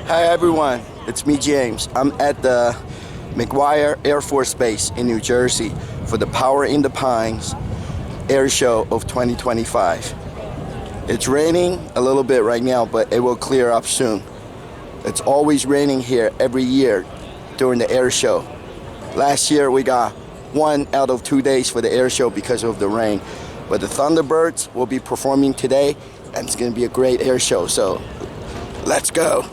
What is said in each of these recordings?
Hi everyone, it's me James. I'm at the McGuire Air Force Base in New Jersey for the Power in the Pines Air Show of 2025. It's raining a little bit right now, but it will clear up soon. It's always raining here every year during the air show. Last year we got 1 out of 2 days for the air show because of the rain. But the Thunderbirds will be performing today, and it's going to be a great air show, so let's go.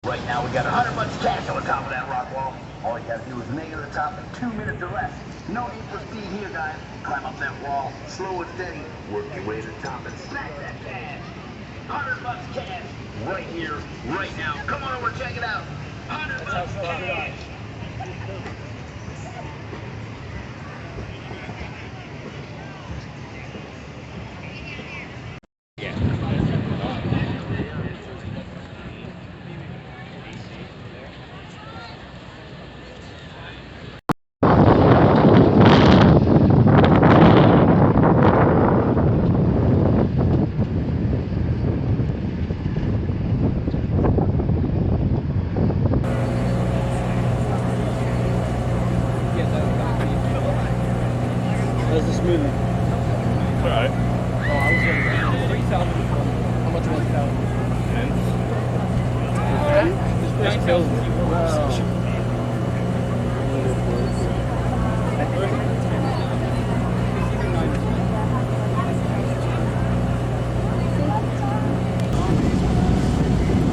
Right now, we got 100 bucks cash on the top of that rock wall. All you gotta do is make it to the top in 2 minutes or less. No need for speed here, guys. Climb up that wall, slow and steady. Work your way to the top and snag that cash. 100 bucks cash, right here, right now. Come on over, check it out. 100 bucks cash. How's this movie? Alright. Oh, I was going to 3,000. How much was that? 10. This place kills me.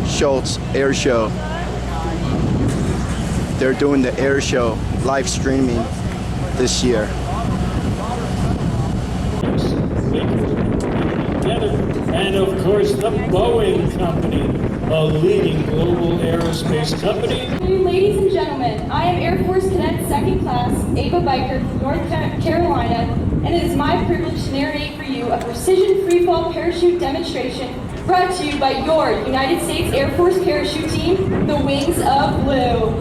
Schultz Air Show. They're doing the air show live streaming this year. And of course, the Boeing Company, a leading global aerospace company. Ladies and gentlemen, I am Air Force Cadet 2nd Class Ava Biker from North Carolina, and it is my privilege to narrate for you a precision freefall parachute demonstration brought to you by your United States Air Force parachute team, the Wings of Blue.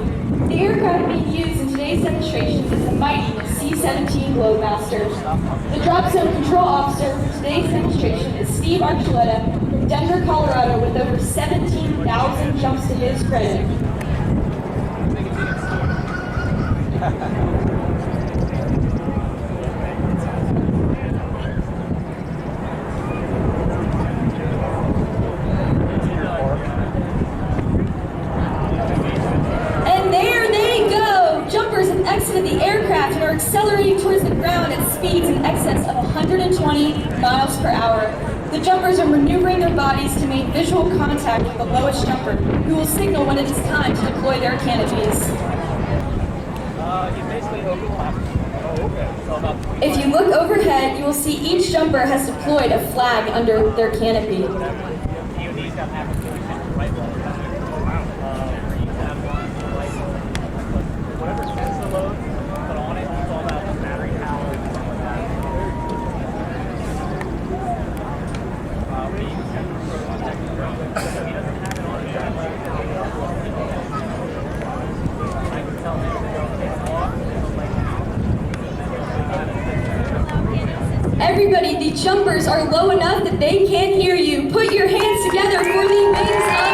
The aircraft being used in today's demonstration is the mighty C-17 Globemaster. The drop zone control officer for today's demonstration is Steve Archuleta from Denver, Colorado, with over 17,000 jumps to his credit. And there they go! Jumpers have exited the aircraft and are accelerating towards the ground at speeds in excess of 120 miles per hour. The jumpers are maneuvering their bodies to make visual contact with the lowest jumper, who will signal when it is time to deploy their canopies. You basically overlap. Oh, okay. So about If you look overhead, you will see each jumper has deployed a flag under their canopy. DOD's got application right wall. Whatever sensor load put on it, it's all about the battery power and stuff like that. He doesn't have it on his I can tell him to go take a walk. Everybody, the jumpers are low enough that they can't hear you. Put your hands together for the Wings of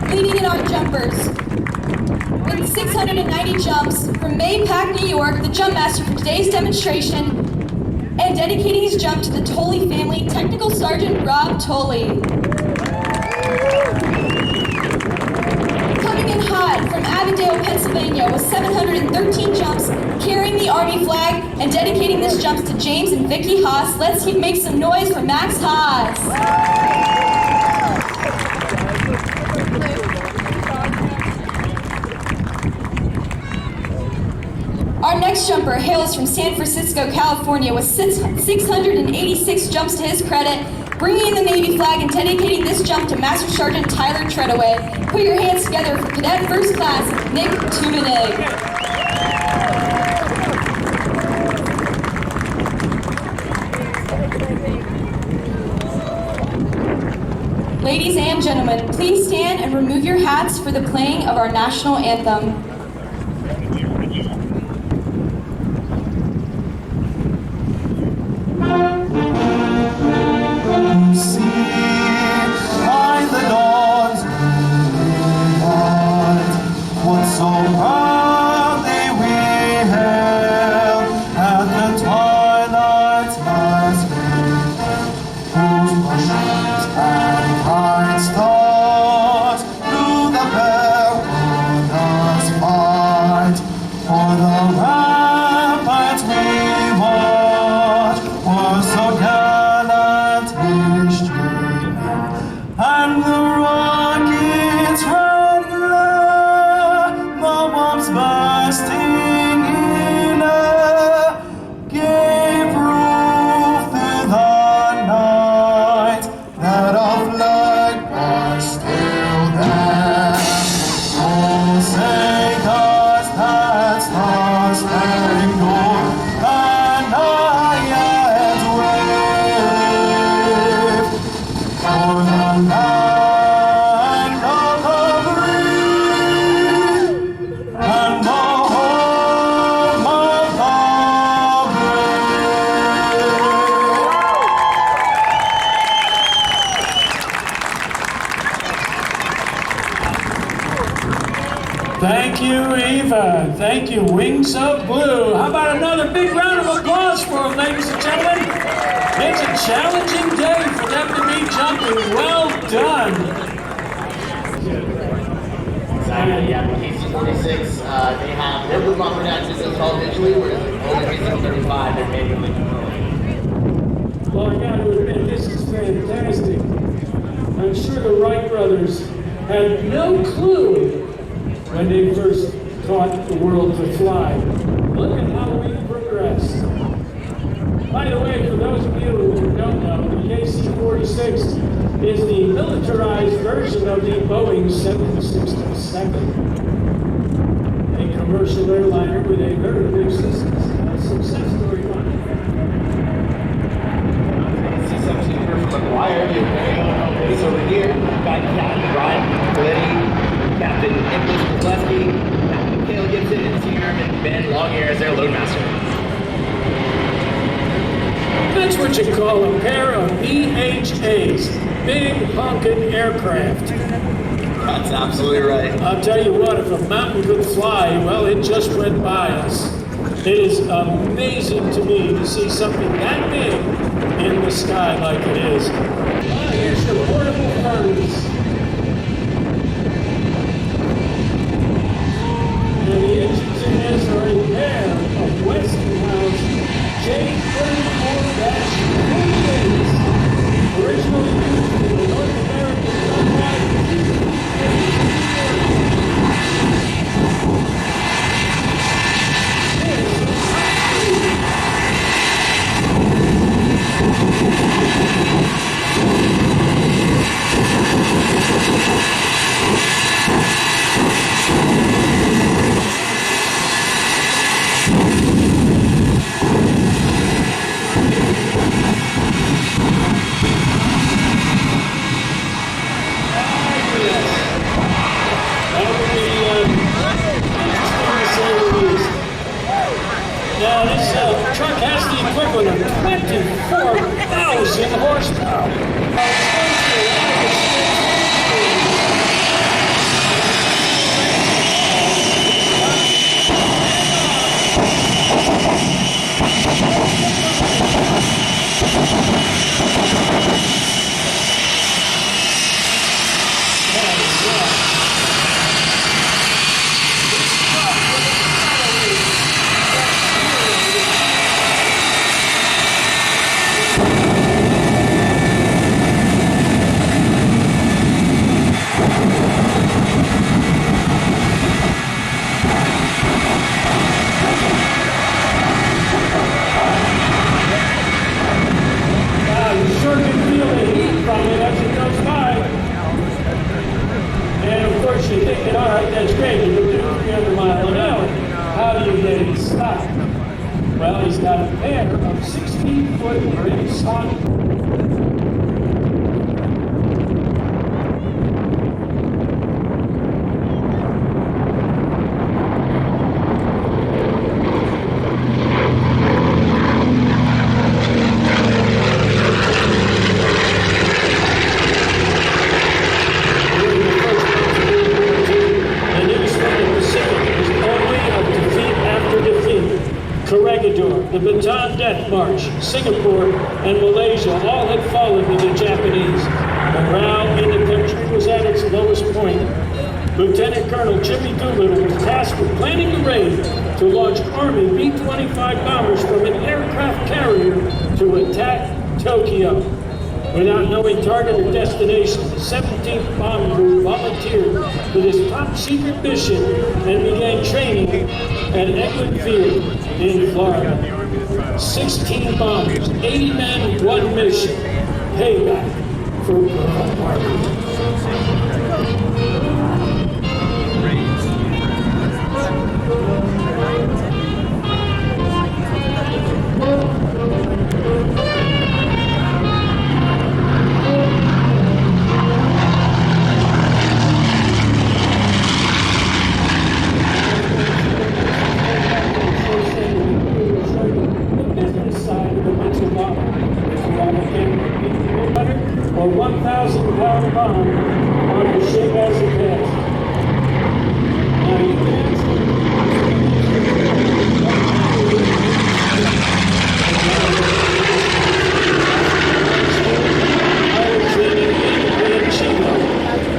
Blue. Leading in our jumpers. With 690 jumps from Maypac, New York, the jump master for today's demonstration, and dedicating his jump to the Tolley family, Technical Sergeant Rob Tolley. Coming in hot from Avondale, Pennsylvania, with 713 jumps, carrying the Army flag, and dedicating this jump to James and Vicky Haas. Let's make some noise for Max Haas. Our next jumper hails from San Francisco, California, with 686 jumps to his credit, bringing in the Navy flag and dedicating this jump to Master Sergeant Tyler Treadaway. Put your hands together for Cadet First Class Nick Tubinig. Ladies and gentlemen, please stand and remove your hats for the playing of our national anthem. Thank you, Eva. Thank you, Wings of Blue. How about another big round of applause for them, ladies and gentlemen? It's a challenging day for them to be jumping. Well done. The application 46, they have their blue bomber matches installed digitally, whereas the application 35, they're manually controlling. Well, I got to admit, this is fantastic. I'm sure the Wright brothers had no clue when they first taught the world to fly. Look at how we've progressed. By the way, for those of you who don't know, the KC-46 is the militarized version of the Boeing 767, a commercial airliner with a very big success story behind it. C-17 from McGuire, he's over here. Got Captain Brian Liddy, Captain Nicholas Kozlowski, Captain Cale Gibson, and Senior Airman Ben Longyear as their loadmaster. That's what you call a pair of BHAs, big honkin' aircraft. That's absolutely right. I'll tell you what, if a mountain could fly, well, it just went by us. It is amazing to me to see something that big in the sky like it is. Here's the portable furnace. And the engines in this are a pair of Westinghouse J34-48s, originally used in the North American combat. truck has the equivalent of 24,000 horsepower. Well, he's got a pair of 16-foot rim stock. The Bataan Death March, Singapore, and Malaysia all had fallen to the Japanese. Morale in the country was at its lowest point. Lieutenant Colonel Jimmy Doolittle was tasked with planning the raid to launch Army B-25 bombers from an aircraft carrier to attack Tokyo. Without knowing target or destination, the 17th Bomb Group volunteered for this top-secret mission and began training at Edward Field in Florida. 16 bombers, 80 men, one mission. Payback for Pearl Harbor. Or 1,000-pound bomb on the ship as it passed. Now you can answer.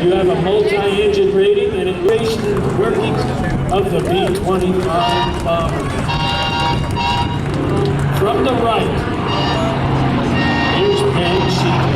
You have a multi-engine rating and it raised the workings of the B-25 bomber. From the right, here's Ben Sheehan.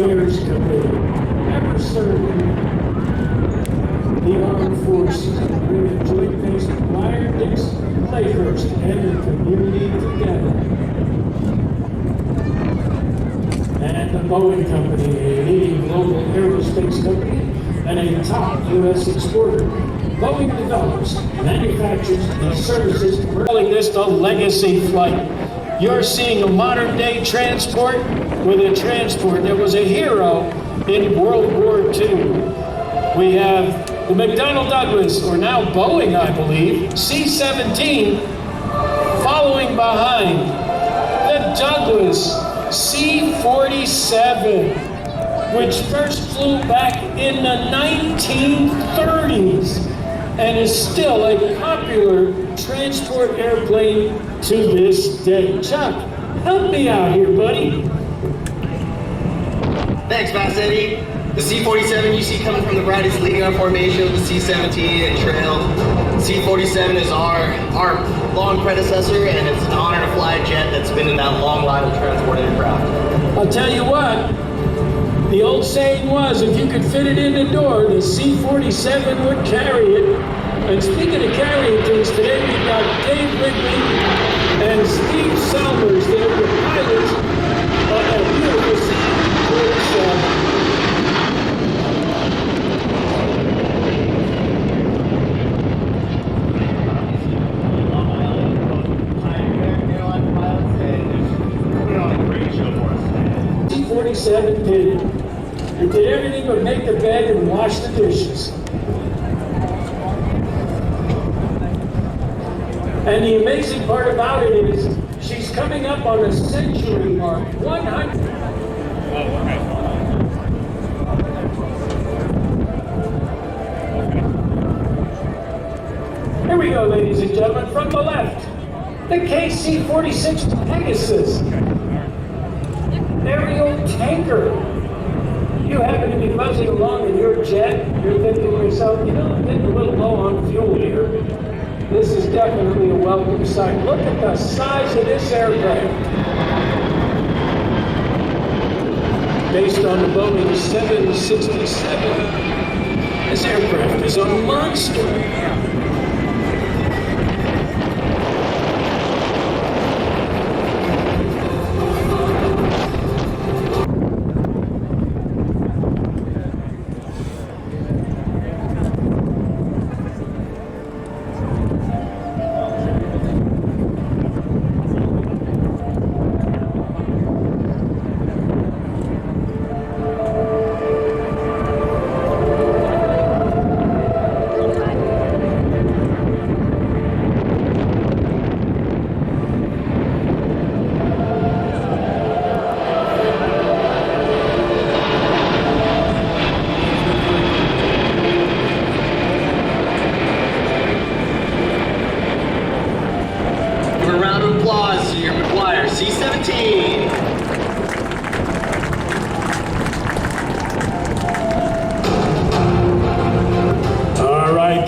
Ever served the armed forces, bringing joint base McGuire Dix Lakehurst and the community together. And the Boeing Company, a leading global aerospace company and a top U.S. exporter. Boeing develops, manufactures, and services. We're calling this the legacy flight. You're seeing a modern-day transport with a transport that was a hero in World War II. We have the McDonnell Douglas, or now Boeing, I believe, C-17, following behind the Douglas C-47. which first flew back in the 1930s and is still a popular transport airplane to this day. Chuck, help me out here, buddy. Thanks, Fast Eddie. The C-47 you see coming from the right is leading our formation of the C-17 and trail. C-47 is our long predecessor, and it's an honor to fly a jet that's been in that long line of transport aircraft. I'll tell you what, the old saying was, if you could fit it in the door, the C-47 would carry it. And speaking of carrying things, today we've got Dave Wrigley and Steve Salmers. They're the pilots of that beautiful C-47. C-47 did it. It did everything but make the bed and wash the dishes. And the amazing part about it is she's coming up on a century mark, 100. Here we go, ladies and gentlemen, from the left, the KC-46 Pegasus. Aerial tanker. You happen to be buzzing along in your jet, you're thinking to yourself, you know, I'm getting a little low on fuel here. This is definitely a welcome sight. Look at the size of this aircraft. Based on the Boeing 767, this aircraft is a monster.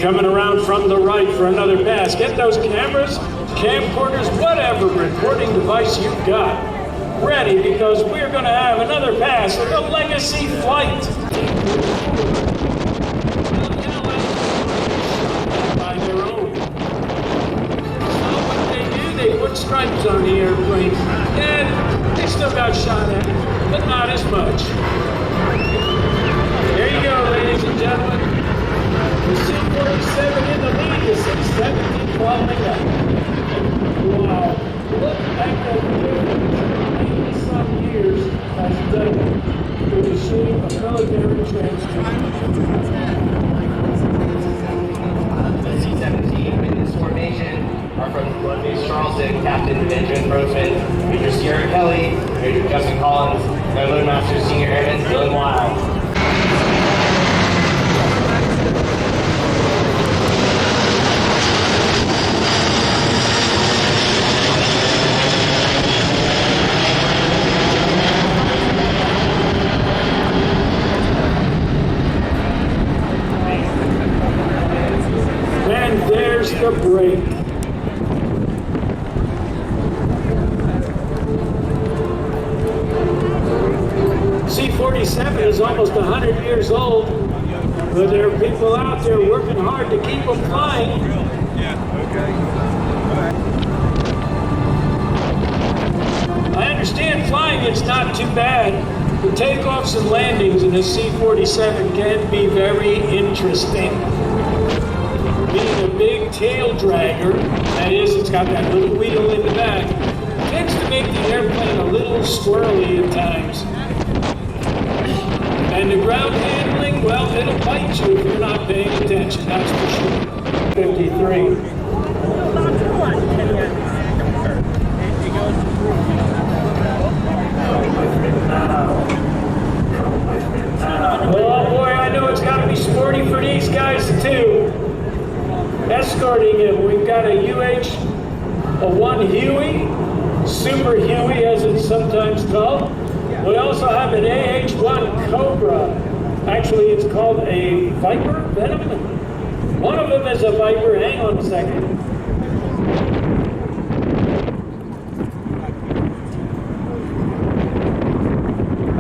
Coming around from the right for another pass. Get those cameras, camcorders, whatever recording device you've got ready, because we're going to have another pass of the Legacy flight. By their own. So what they put stripes on the airplane, and they still got shot at, but not as much. There you go, ladies and gentlemen. The C-47 in the lead, the C-17 following up. Wow, look at the difference 80-some years has done for the shape of military transport. The C-17 in this formation are from Blood Base Charleston, Captain Benjamin Brosman, Major Sierra Kelly, Major Justin Collins, and our Loadmaster Senior Airman Dylan Wild. The break. C-47 is almost 100 years old, but there are people out there working hard to keep them flying. I understand flying is not too bad. The takeoffs and landings in a C-47 can be very interesting. Being a big tail dragger, that is, it's got that little wheel in the back, tends to make the airplane a little squirrely at times. And the ground handling, well, it'll bite you if you're not paying attention, that's for sure. 53. 1 Huey, Super Huey as it's sometimes called. We also have an AH-1 Cobra. Actually, it's called a Viper Venom. One of them is a Viper. Hang on a second.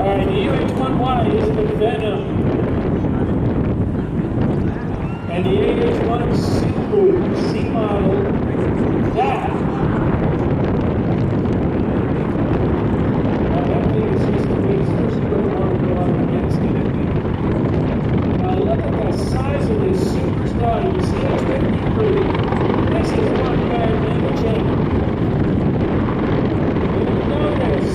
All right, the UH-1Y is the Venom. And the AH-1 Super C model, that thing is just a big source of going on against it. Now look at the size of this superstar, the CH-53. This is one bad image. You know this.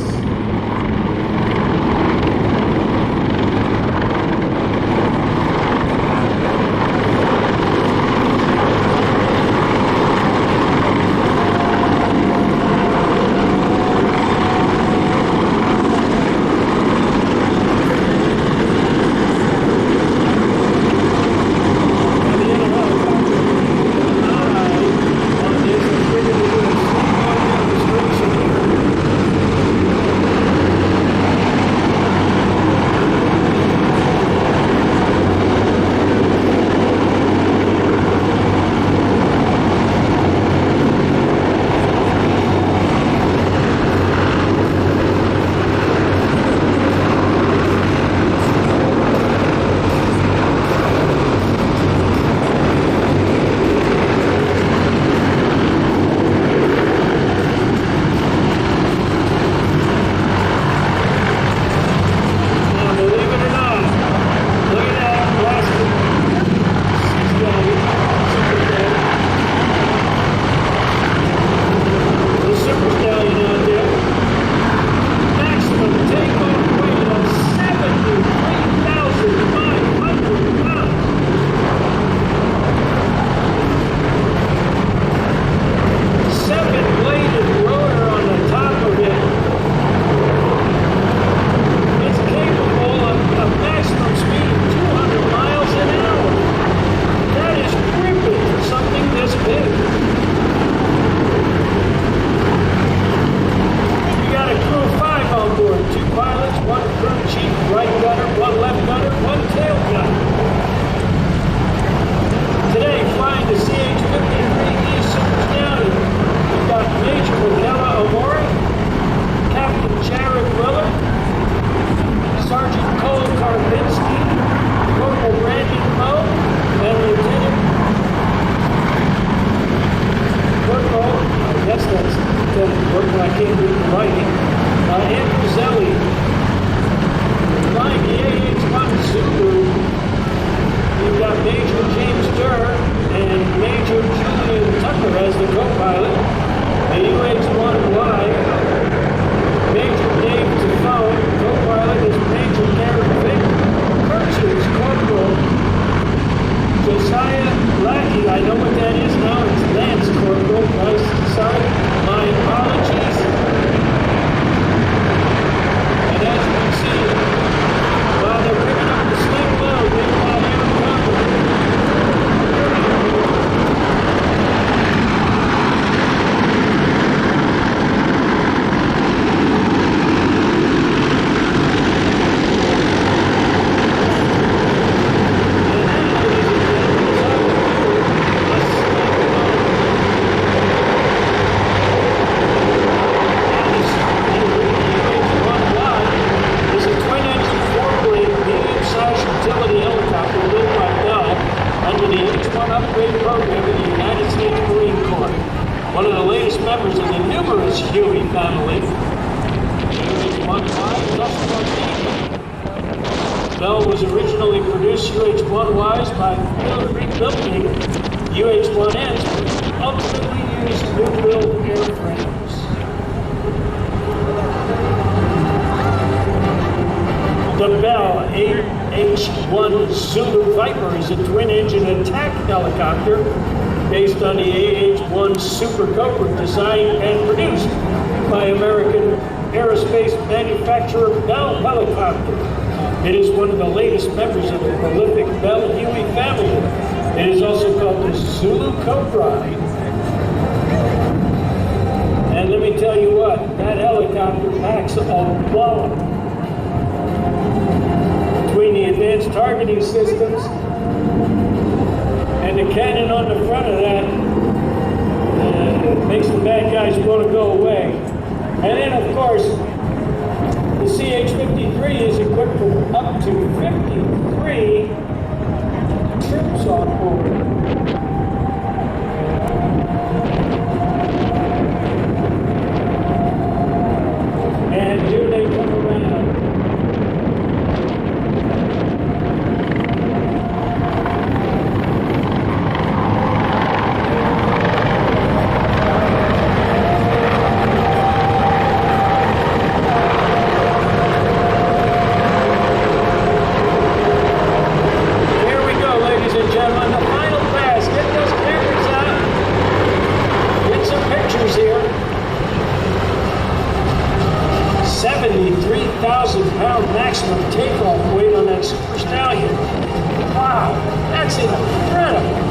Bell was originally produced UH-1Ys by rebuilding UH-1Ns, but ultimately used new-build airframes. The Bell AH-1 Zulu Viper is a twin-engine attack helicopter based on the AH-1 Super Cobra, designed and produced by American aerospace manufacturer Bell Helicopter. It is one of the latest members of the prolific Bell Huey family. It is also called the Zulu Cobra. helicopter packs a wallop between the advanced targeting systems and the cannon on the front of that makes the bad guys want to go away. And then, of course, the CH-53 is equipped with up to 53 troops on board. And here they come around. Here we go, ladies and gentlemen. The final pass. Get those cameras out. Get some pictures here. 73,000-pound maximum takeoff weight on that Super Stallion. Wow, that's incredible.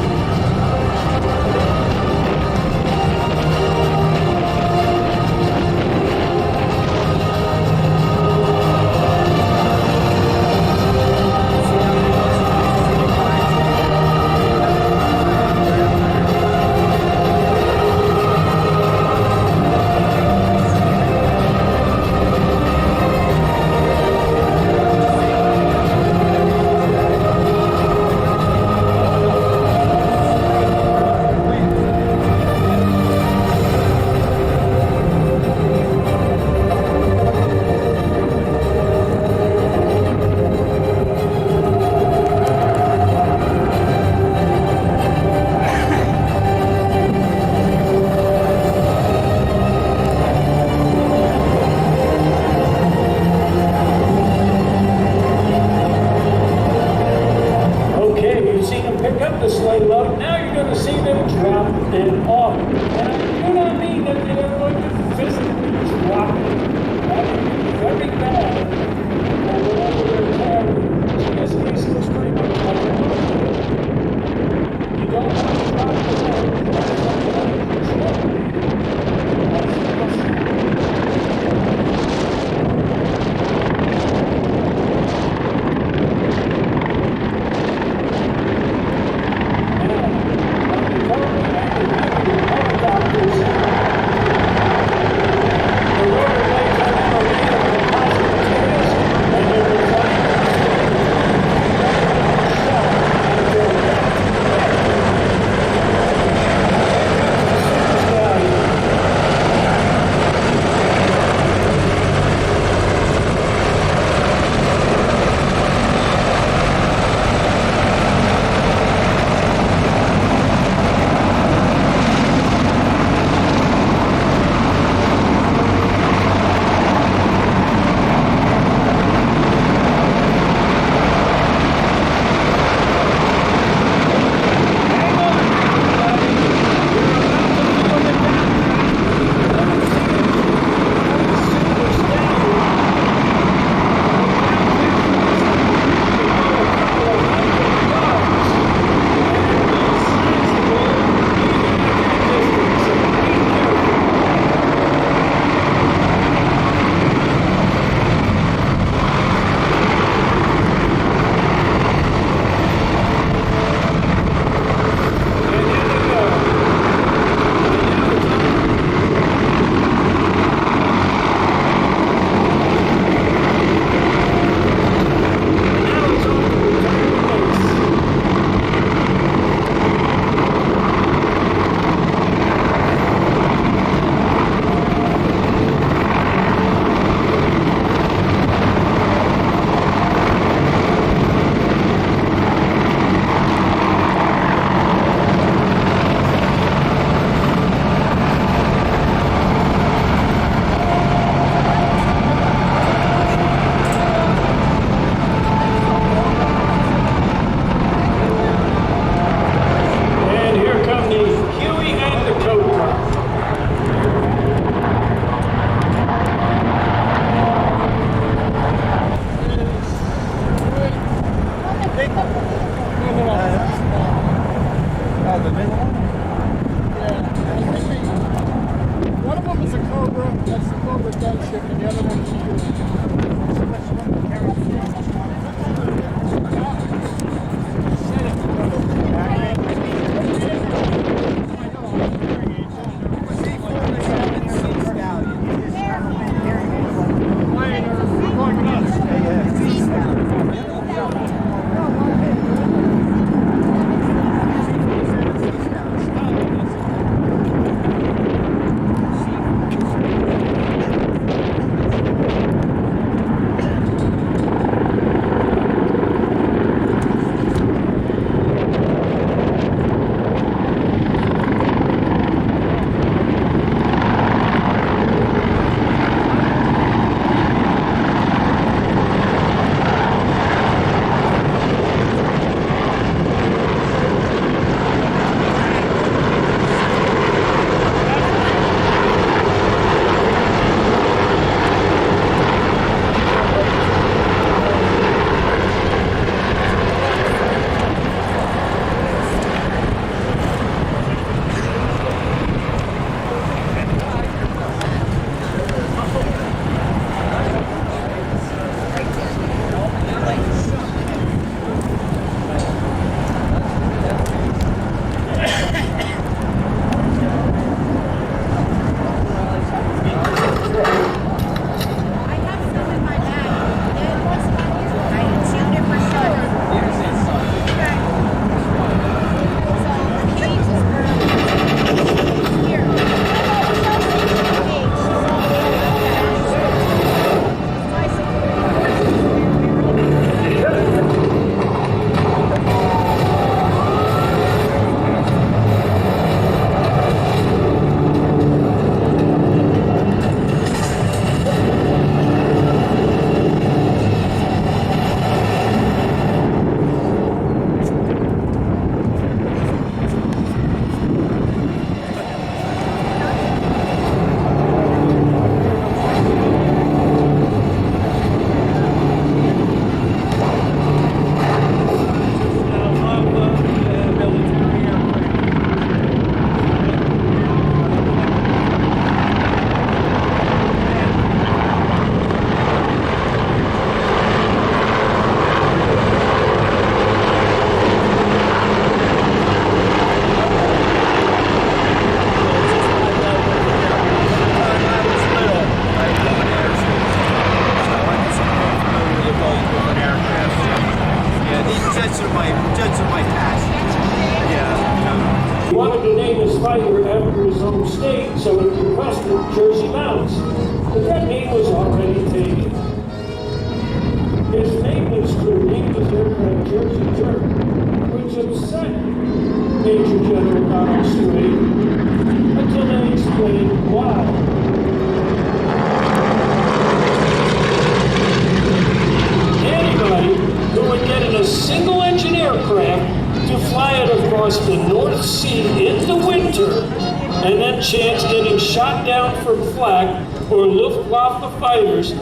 shot down from flak or Luftwaffe fighters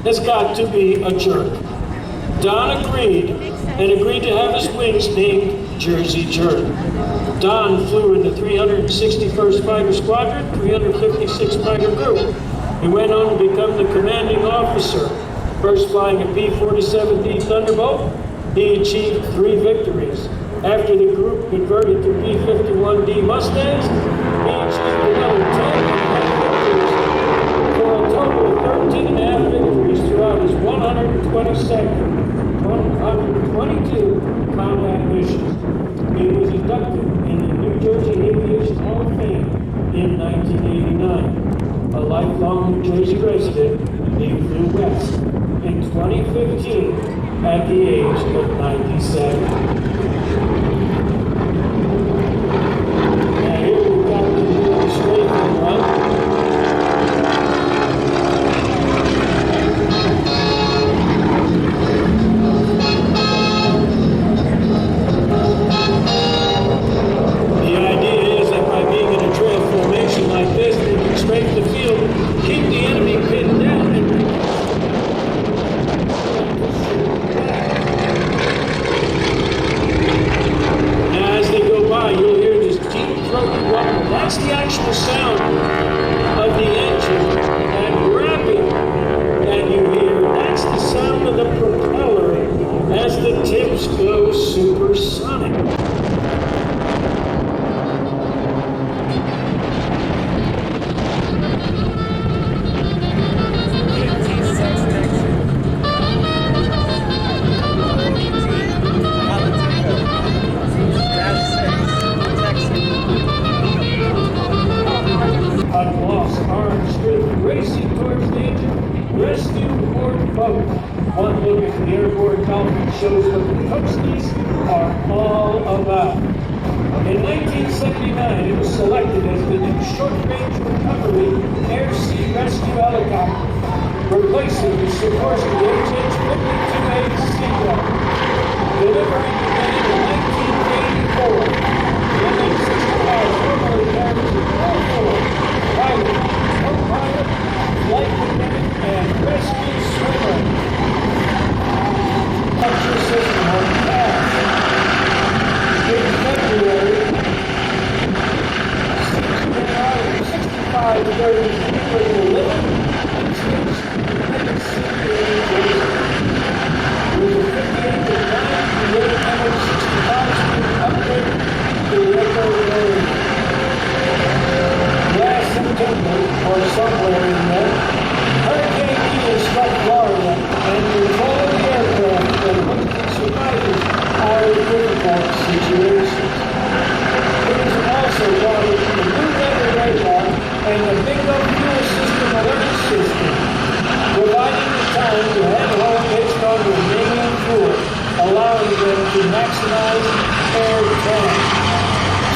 has got to be a jerk. Don agreed, and agreed to have his wings named Jersey Jerk. Don flew in the 361st Fighter Squadron, 356th Fighter Group. He went on to become the commanding officer. First flying a P-47D Thunderbolt, he achieved 3 victories. After the group converted to P-51D Mustangs, he achieved another 10 victories for a total of 13 and a half victories throughout his 122 combat missions. He was inducted in the New Jersey Aviation Hall of Fame in 1989. A lifelong New Jersey resident, he flew west in 2015 at the age of 97. Now here we've got the straight run. That's the actual sound of the engine and rapping that you hear. That's the sound of the propeller as the tips go supersonic. One look at the airborne dolphin shows what the coasties are all about. In 1979, it was selected as the new short-range recovery air-sea rescue helicopter, replacing the Sikorsky HH-52A Seagull. Delivery began in 1984. The MH-65 normally carries a full pilot, co-pilot, flight lieutenant, and rescue swimmer. System on task. In February, 65 birds were delivered and switched to the city. With a 58 to 9 delivered MH-65 upgrade to the Echo Road. Last September, or somewhere in there, Hurricane Ian struck Florida and controlled the aircraft and survivors are in difficult situations. It was also brought in the new weather radar and the bingo fuel system alert system, providing the time to head home based on remaining fuel, allowing them to maximize air time.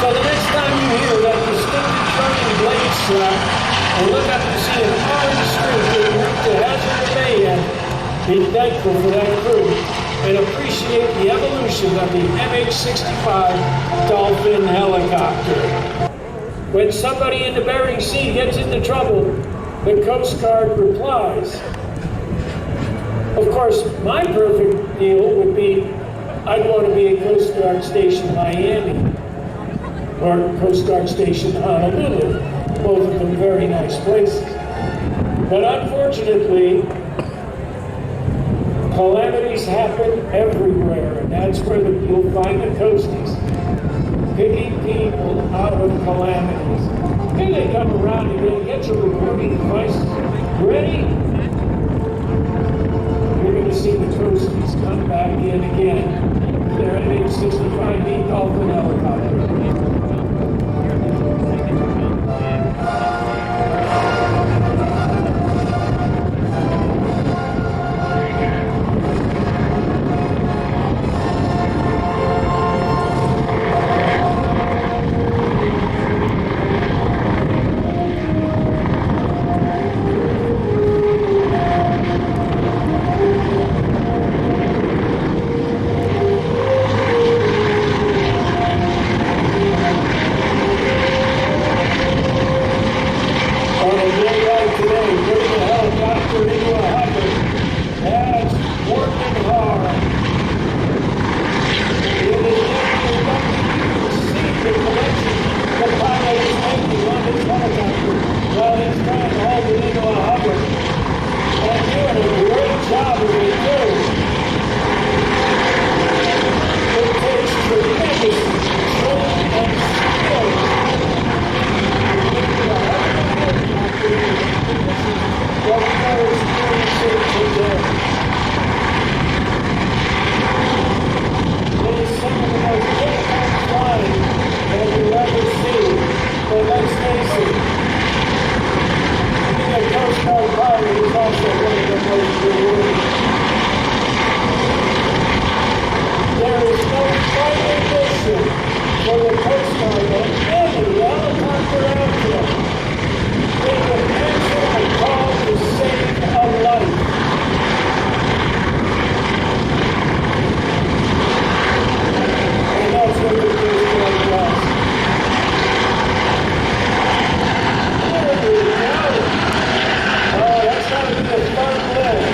So the next time you hear that distinctive trucking blade slap and look up to see an orange streak being ripped to hazard mayhem, be thankful for that crew and appreciate the evolution of the MH-65 Dolphin helicopter. When somebody in the Bering Sea gets into trouble, the Coast Guard replies. Of course, my perfect deal would be, I'd want to be at Coast Guard Station Miami or Coast Guard Station Honolulu, both of them very nice places. But unfortunately, calamities happen everywhere, and that's where you'll find the coasties picking people out of calamities. Here they come around again. Get your recording devices ready. You're going to see the coasties come back in again. They're MH-65B Dolphin helicopter. get right today, putting a helicopter into a hover. That's working hard. It is definitely something you can see the connection the pilot is making on his helicopter while he's trying to hold it into a hover. And doing a great job of it too. It takes tremendous training and skill what we are experiencing today. It is some of the most difficult flying that you ever see. But let's face it, being a Coast Guard pilot is also one of the most rewarding. There is no flight mission for the Coast Guard on any helicopter out there. They can answer a call to save a life. And that's what the Coast Guard does. There we go. Oh, that's got to be a fun lift.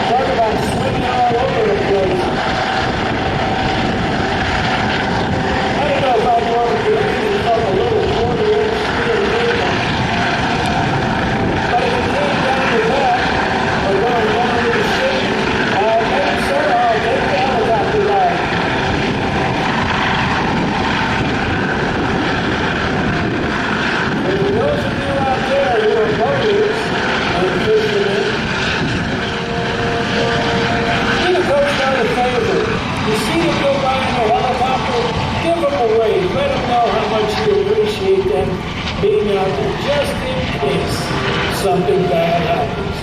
Talk about swimming all over the place. I don't know if I'd want to do anything from a little 40-inch steel cable. But if it came down to that, or going down to the ship, maybe so, I'll take the helicopter ride. And for those of you out there who are boaters and fishermen, do the Coast Guard a favor. You see them go by in the helicopter, give them a wave. Let them know how much you appreciate them being out there just in case something bad happens.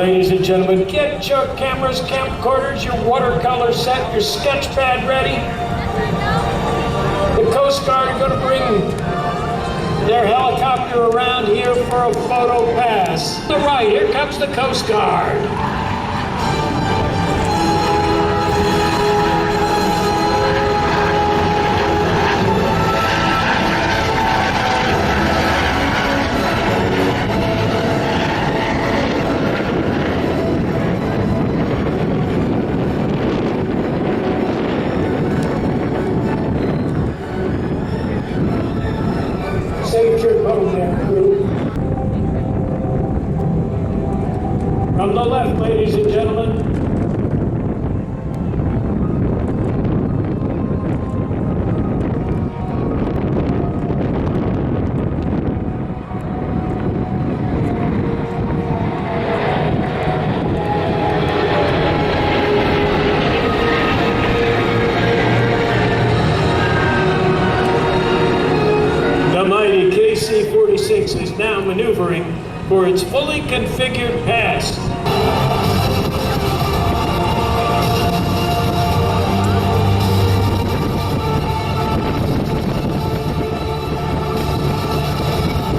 Ladies and gentlemen, get your cameras, camcorders, your watercolor set, your sketch pad ready. The Coast Guard are going to bring their helicopter around here for a photo pass. To the right, here comes the Coast Guard. Safe trip home there, crew. From the left, ladies and gentlemen. The mighty KC-46 is now maneuvering for its fully configured pass.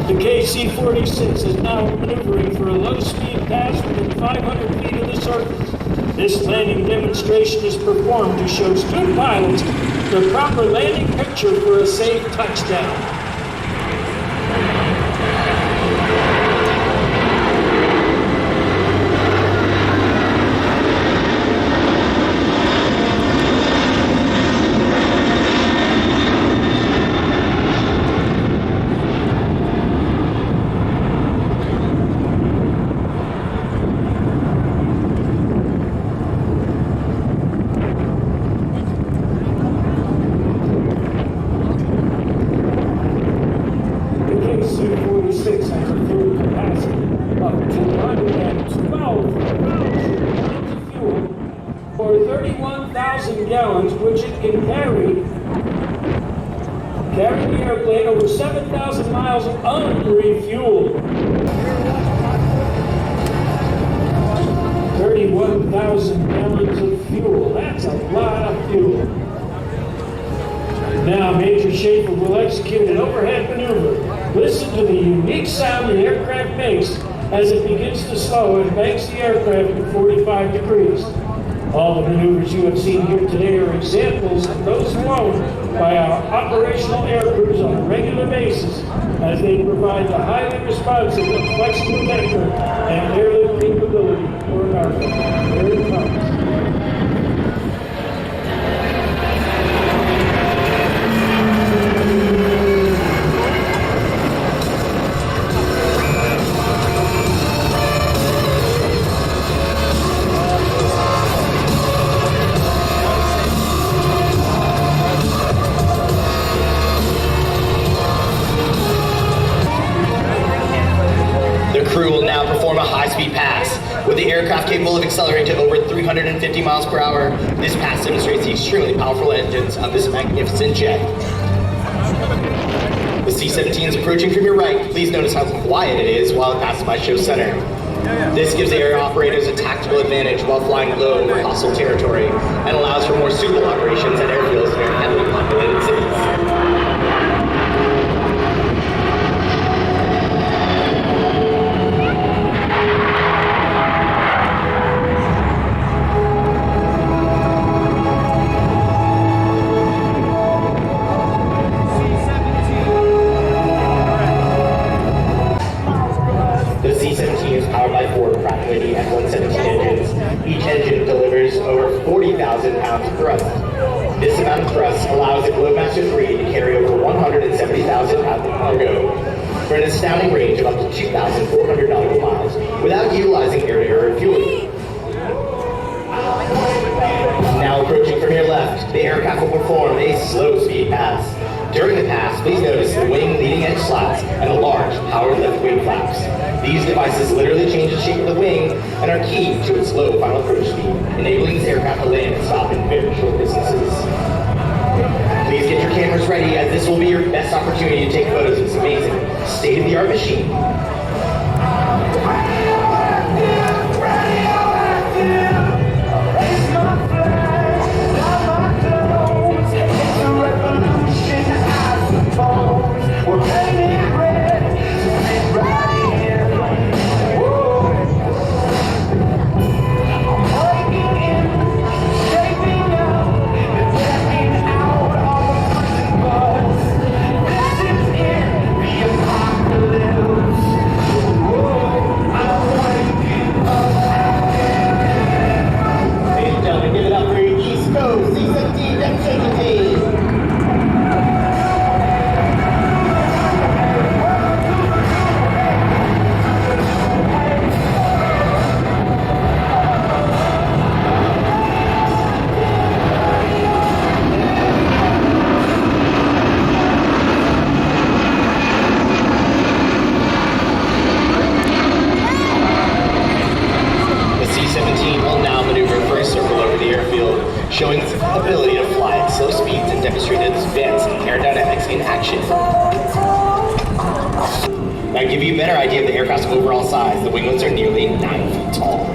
The KC-46 is now maneuvering for a low-speed pass within 500 feet of the surface. This landing demonstration is performed to show student pilots the proper landing picture for a safe touchdown. For 31,000 gallons, which it can carry the airplane over 7,000 miles unrefueled. 31,000 gallons of fuel. That's a lot of fuel. Now Major Schaefer will execute an overhead maneuver. Listen to the unique sound the aircraft makes as it begins to slow and banks the aircraft at 45 degrees. All the maneuvers you have seen here today are examples of those flown by our operational air crews on a regular basis as they provide the highly responsive and flexible vector and airlift capability for America. Here it comes. Crew will now perform a high-speed pass. With the aircraft capable of accelerating to over 350 miles per hour, this pass demonstrates the extremely powerful engines of this magnificent jet. The C-17 is approaching from your right. Please notice how quiet it is while it passes by show center. This gives the air operators a tactical advantage while flying low over hostile territory and allows for more suitable operations at airfields near heavily populated cities. Pounds of thrust. This amount of thrust allows the Globemaster 3 to carry over 170,000 pounds of cargo for an astounding range of up to 2,400 nautical miles without utilizing air-to-air refueling. Now approaching from your left, the aircraft will perform a slow-speed pass. During the pass, please notice the wing leading-edge slats and the large powered left wing flaps. These devices literally change the shape of the wing and are key to its low final approach speed, enabling this aircraft to land and stop in very short distances. Please get your cameras ready, as this will be your best opportunity to take photos of this amazing, state-of-the-art machine. Showing its ability to fly at slow speeds and demonstrated its advanced aerodynamics in action. Now to give you a better idea of the aircraft's overall size, the winglets are nearly 9 feet tall.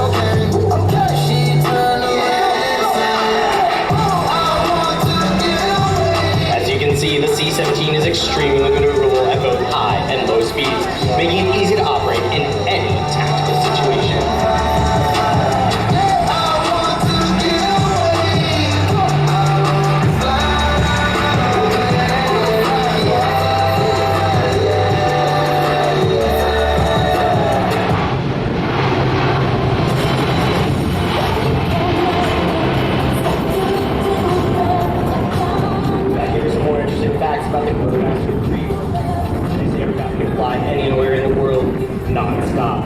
Okay. C-17 is extremely maneuverable at both high and low speeds, making it easy to operate in any tactical situation. Facts about the Quartermaster 3. This aircraft can fly anywhere in the world, non-stop.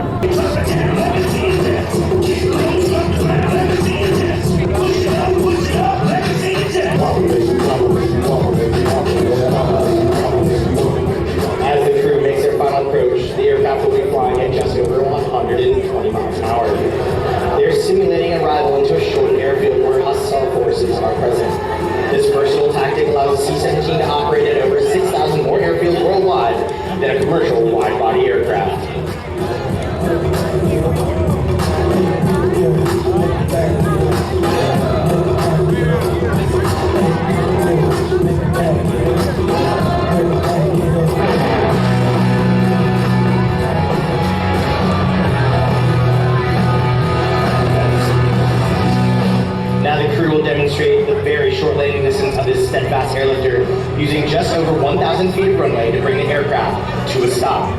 As the crew makes their final approach, the aircraft will be flying at just over 120 miles an hour. They're simulating arrival into a short airfield where hostile forces are present. This versatile tactic allows the C-17 to operate at over 6,000 more airfields worldwide than a commercial wide-body aircraft. Now the crew will demonstrate the very short landing distance of this steadfast airlifter, using just over 1,000 feet of runway to bring the aircraft to a stop.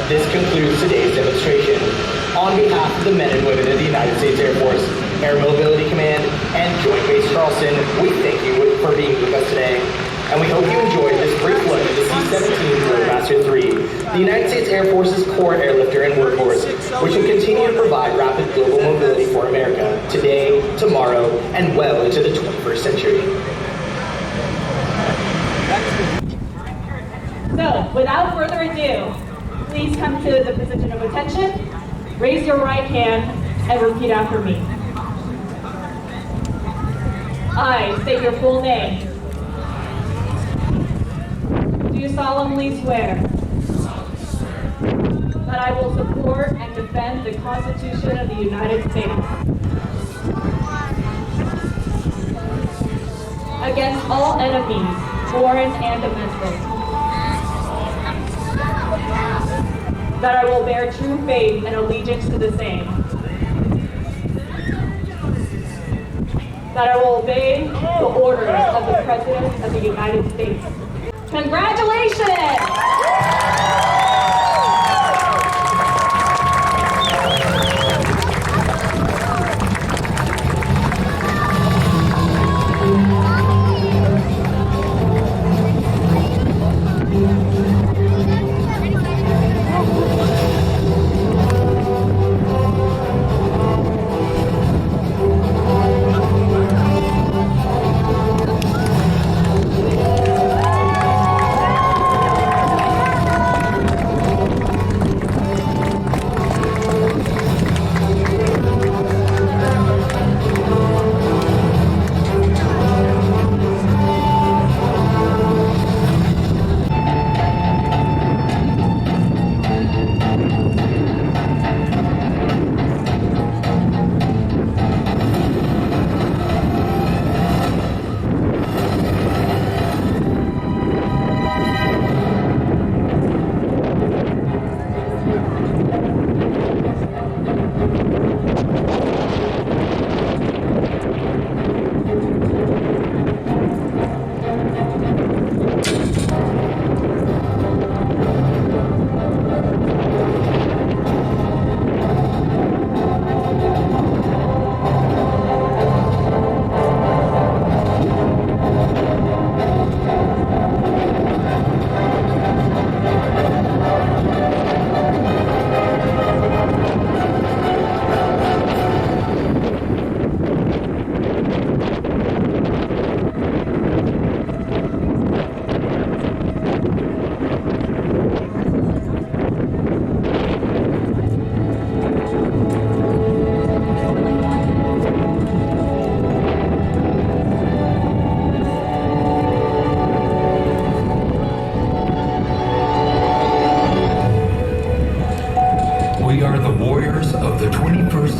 This concludes today's demonstration. On behalf of the men and women of the United States Air Force, Air Mobility Command, and Joint Base Charleston, we thank you for being with us today. And we hope you enjoyed this brief look at the C-17 Quartermaster 3, the United States Air Force's core airlifter and workhorse, which will continue to provide rapid global mobility for America today, tomorrow, and well into the 21st century. So, without further ado, please come to the position of attention, raise your right hand, and repeat after me. I state your full name. Do you solemnly swear that I will support and defend the Constitution of the United States against all enemies, foreign and domestic, that I will bear true faith and allegiance to the same, that I will obey the orders of the President of the United States. Congratulations!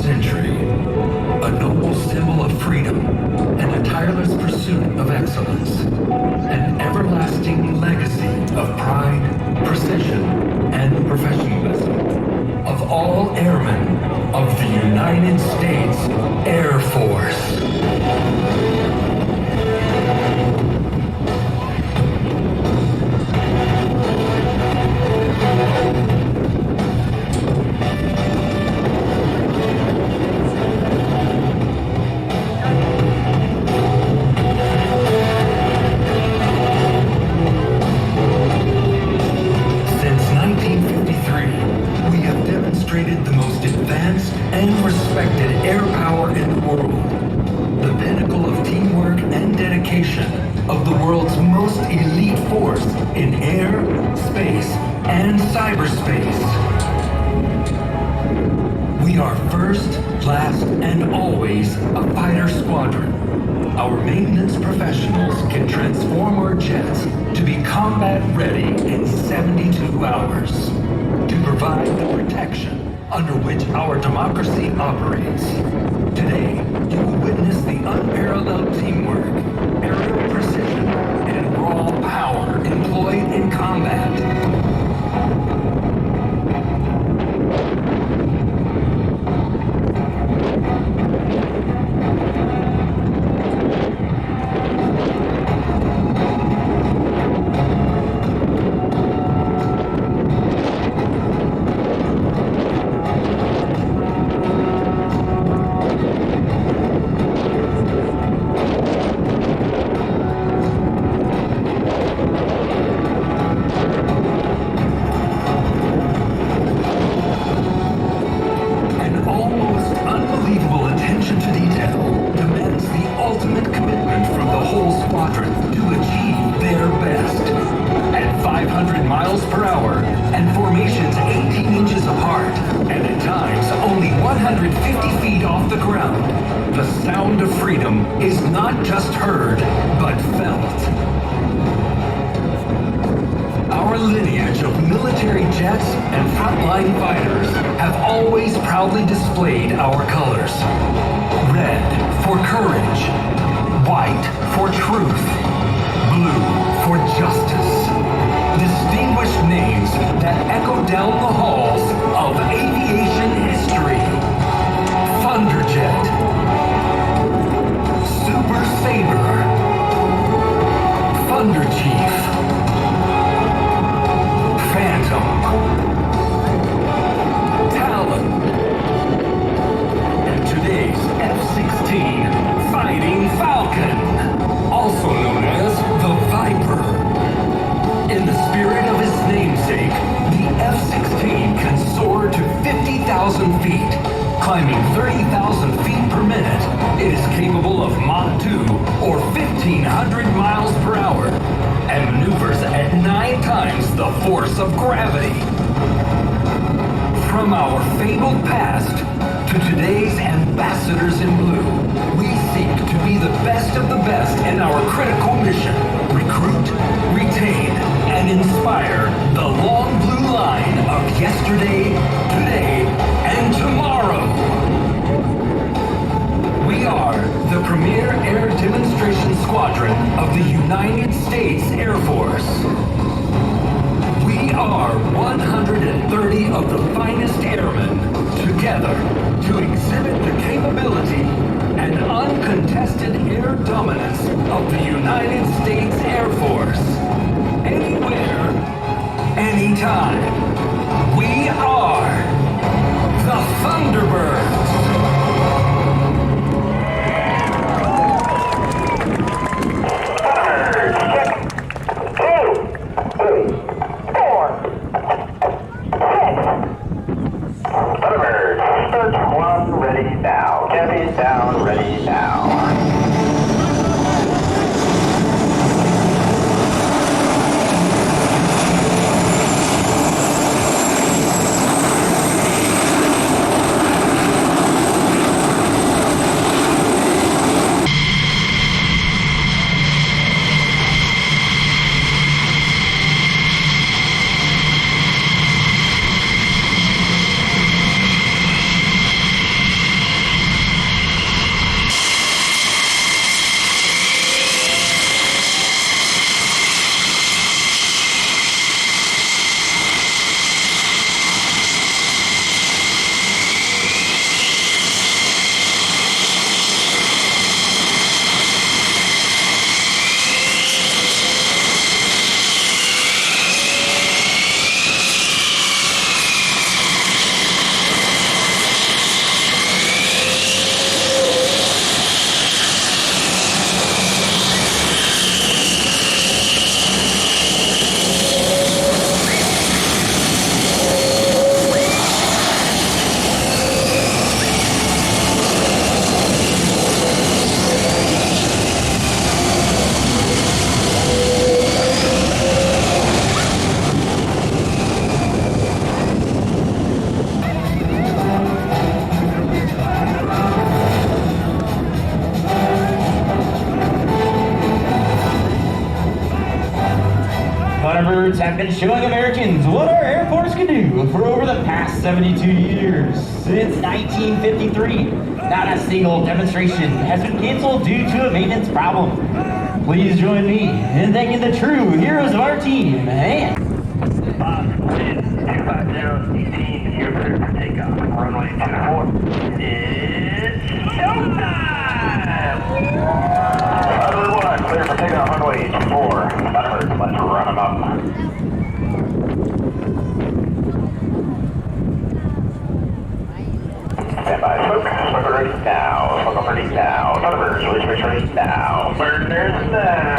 century, a noble symbol of freedom and a tireless pursuit of excellence, an everlasting legacy of pride, precision, and professionalism of all airmen of the United States Air Force. The most advanced and respected air power in the world. The pinnacle of teamwork and dedication of the world's most elite force in air, space, and cyberspace. We are first, last, and always a fighter squadron. Our maintenance professionals can transform our jets to be combat ready in 72 hours to provide the protection under which our democracy operates. Today, you will witness the unparalleled teamwork, aerial precision, and raw power employed in combat. Displayed our colors. Red for courage, white for truth, blue for justice. Distinguished names that echo down the halls of aviation history. Thunderjet, Super Sabre, Thunder Chief, Phantom, today's F-16 Fighting Falcon, also known as the Viper. In the spirit of his namesake, the F-16 can soar to 50,000 feet. Climbing 30,000 feet per minute, it is capable of Mach 2 or 1,500 miles per hour and maneuvers at 9 times the force of gravity. From our fabled past to today's ambassadors in blue, we seek to be the best of the best in our critical mission. Recruit, retain, and inspire the long blue line of yesterday, today, and tomorrow. We are the premier air demonstration squadron of the United States Air Force. We are 130 of the finest airmen together to exhibit the capability and uncontested air dominance of the United States Air Force. Anywhere, anytime. We are the Thunderbirds. have been showing Americans what our Air Force can do for over the past 72 years. Since 1953, not a single demonstration has been canceled due to a maintenance problem. Please join me in thanking the true heroes of our team and... Bob, 250, 18, you're clear for takeoff. Runway 24. It's showtime! Everyone, clear for takeoff, runway 24. Thunderbirds, let's run them up. Stand by, smoke. Smoke ready now. Smoke ready now. Thunderbirds, release ready now. Burners now.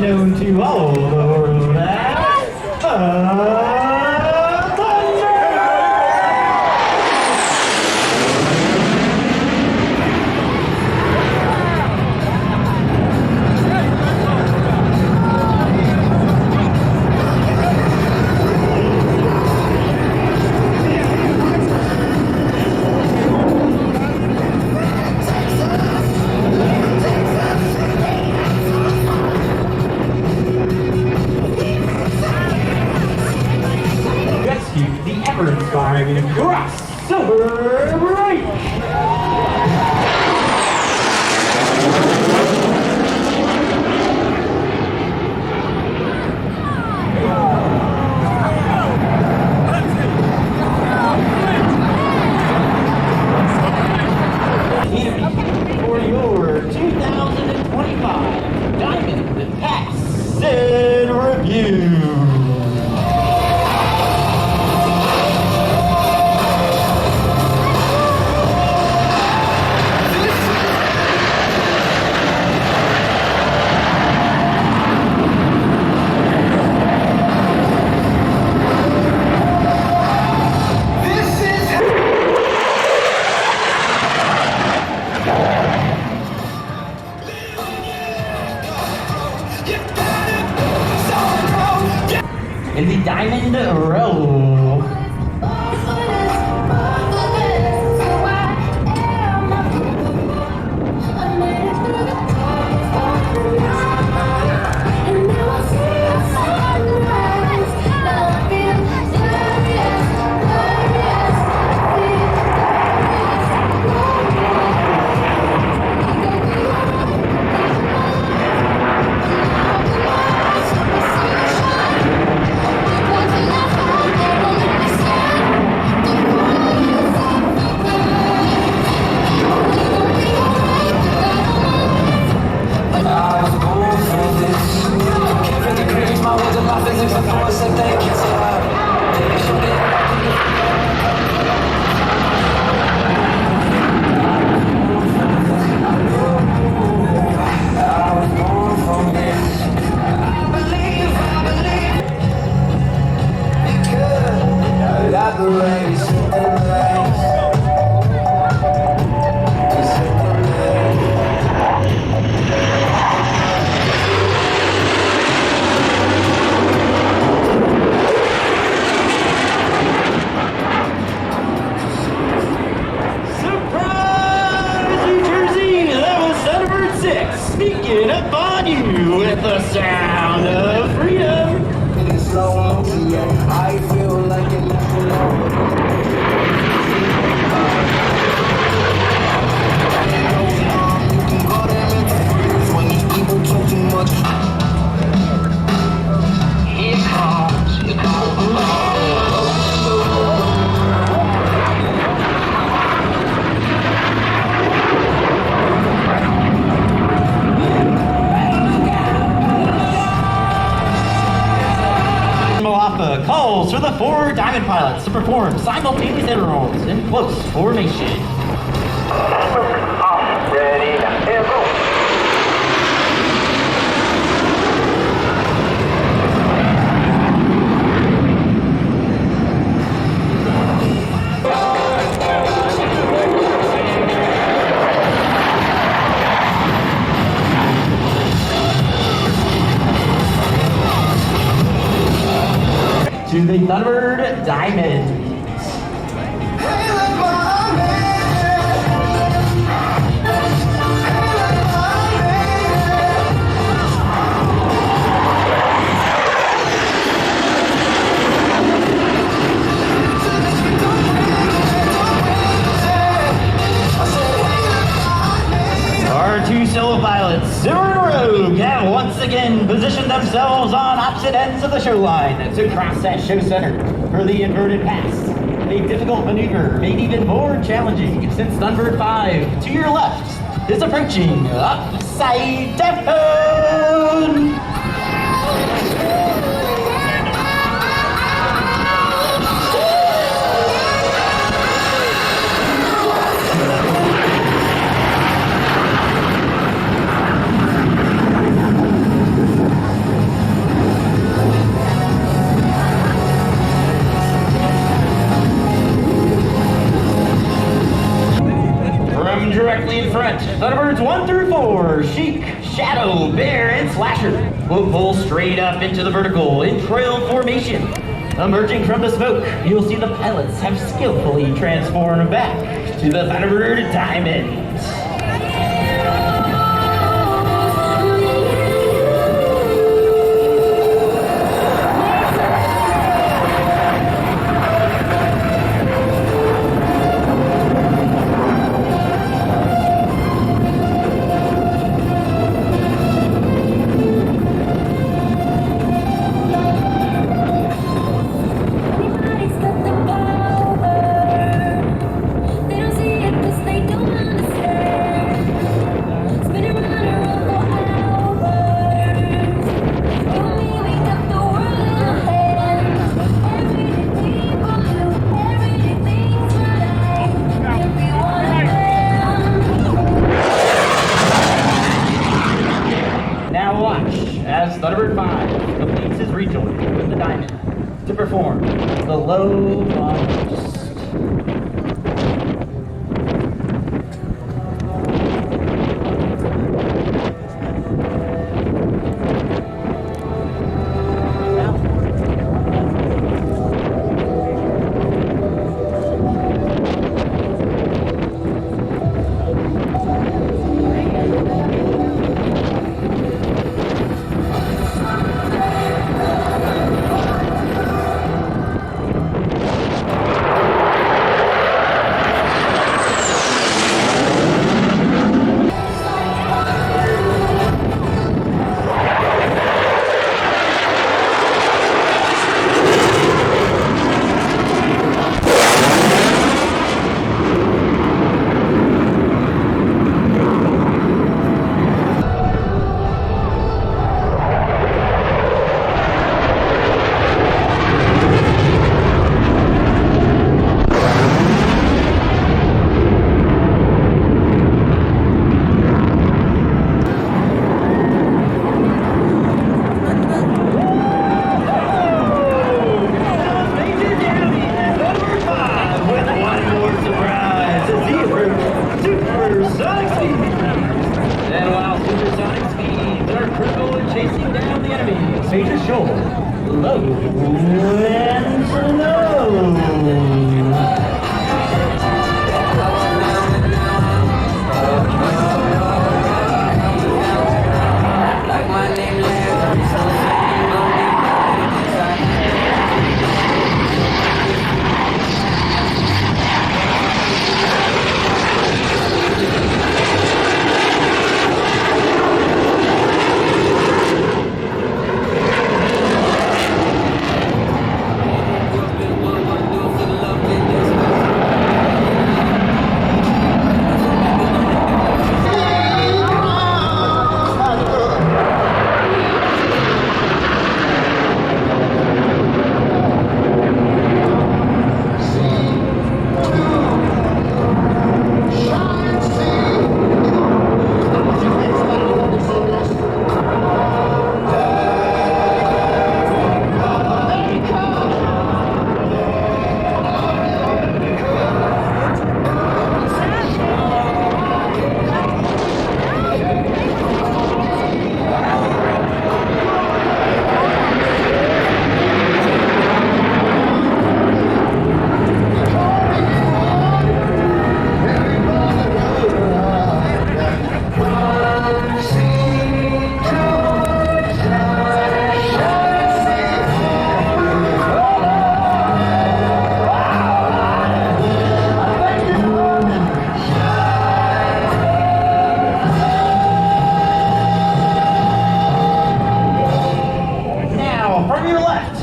known to all the world as Thunder! Ever-inspiring crossover break! For your 2025 Diamond Pass and Review. In the Diamond Row. sound of freedom. In slow motion, yeah, I feel like an when these people talk too much. Here comes Malaffa calls for the 4 Diamond pilots to perform simultaneous intervals in close formation. Ready, now, air go. To the Thunderbird Diamond. Our 2 solo pilots, Zero and Rogue, have once again positioned themselves on opposite ends of the show line to cross that show center for the inverted pass. A difficult maneuver made even more challenging since Thunderbird 5 to your left is approaching upside down. Directly in front, Thunderbirds 1 through 4, Sheik, Shadow, Bear, and Slasher will pull straight up into the vertical in trail formation. Emerging from the smoke, you'll see the pilots have skillfully transformed back to the Thunderbird Diamond. Thunderbird 5 completes his rejoin with the Diamond to perform the low launch.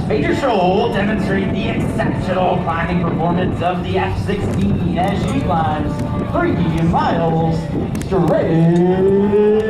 Major show will demonstrate the exceptional climbing performance of the F-16 as she climbs 3 miles straight.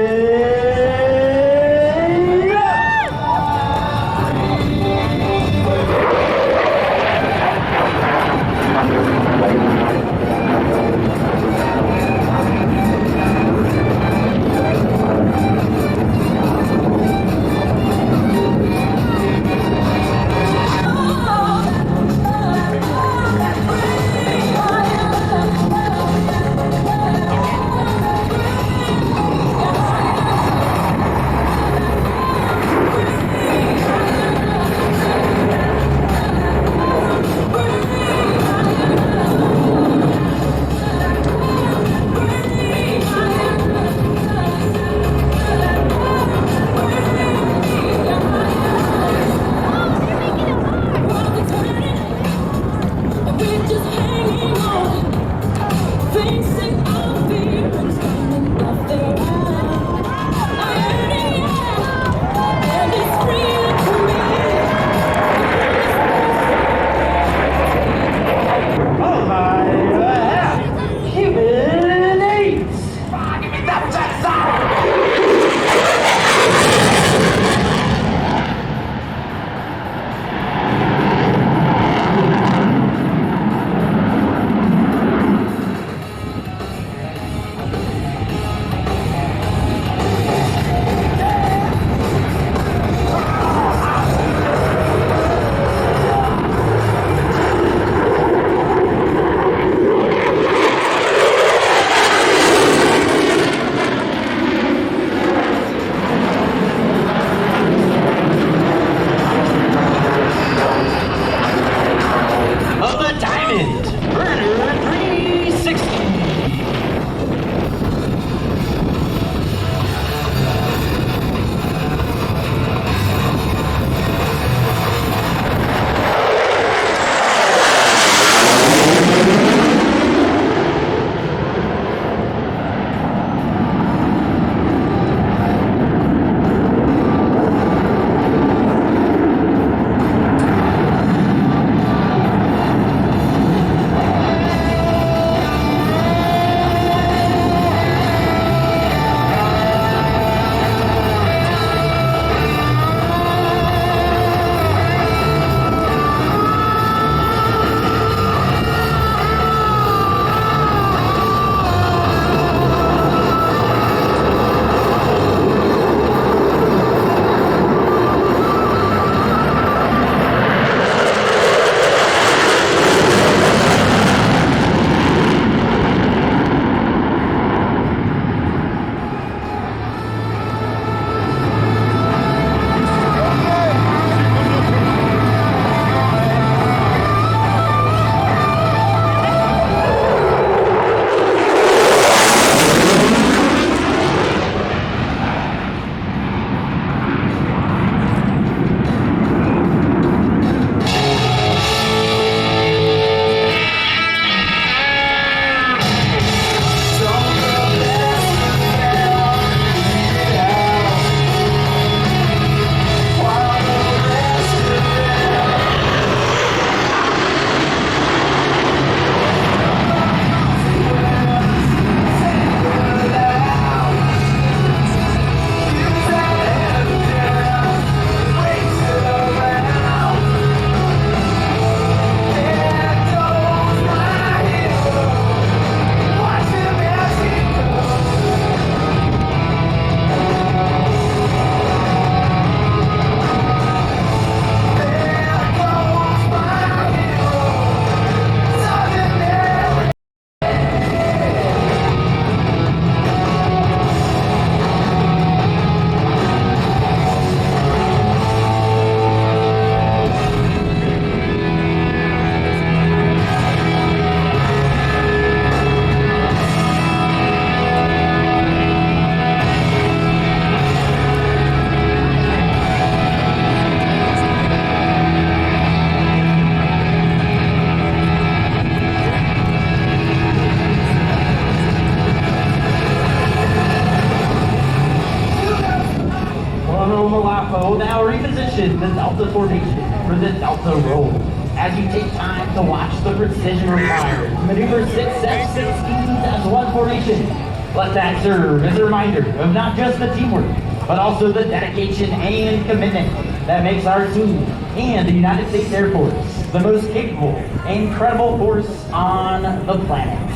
in the Delta formation for the Delta roll. As you take time to watch the precision required, maneuver 6 F-16s as one formation. Let that serve as a reminder of not just the teamwork, but also the dedication and commitment that makes our team and the United States Air Force the most capable and credible force on the planet.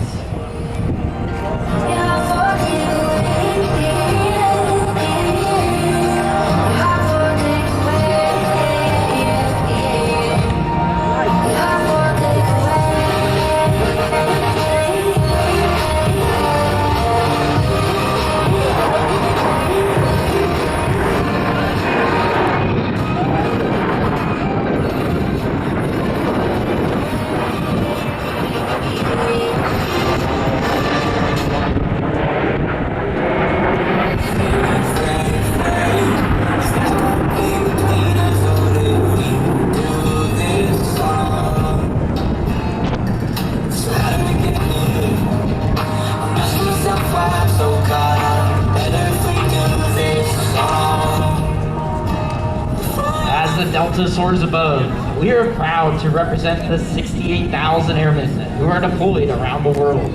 Delta soars above, we are proud to represent the 68,000 airmen who are deployed around the world.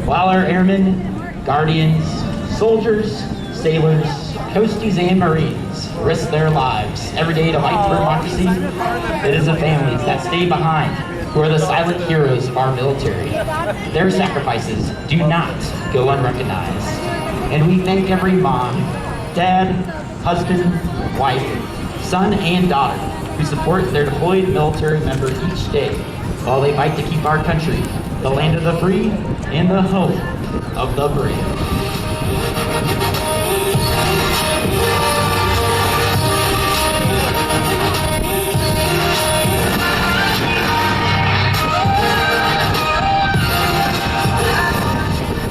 While our airmen, guardians, soldiers, sailors, coasties, and marines risk their lives every day to fight for democracy, it is the families that stay behind who are the silent heroes of our military. Their sacrifices do not go unrecognized. And we thank every mom, dad, husband, wife, son, and daughter who support their deployed military member each day while they fight to keep our country the land of the free and the home of the brave.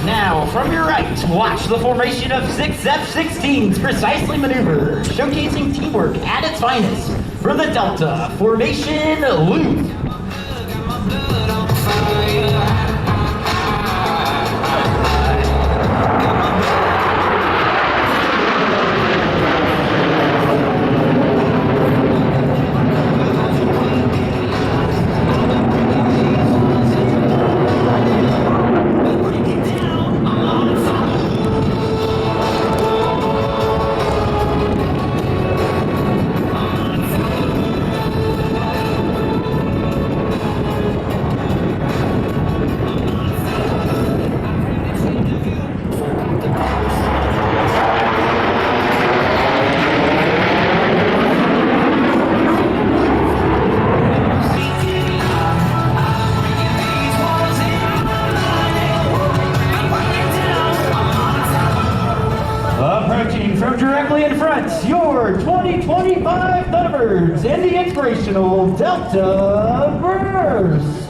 Now, from your right, watch the formation of 6 F-16s precisely maneuver, showcasing teamwork at its finest for the Delta Formation Loop. From directly in front, your 2025 Thunderbirds and the inspirational Delta Burst.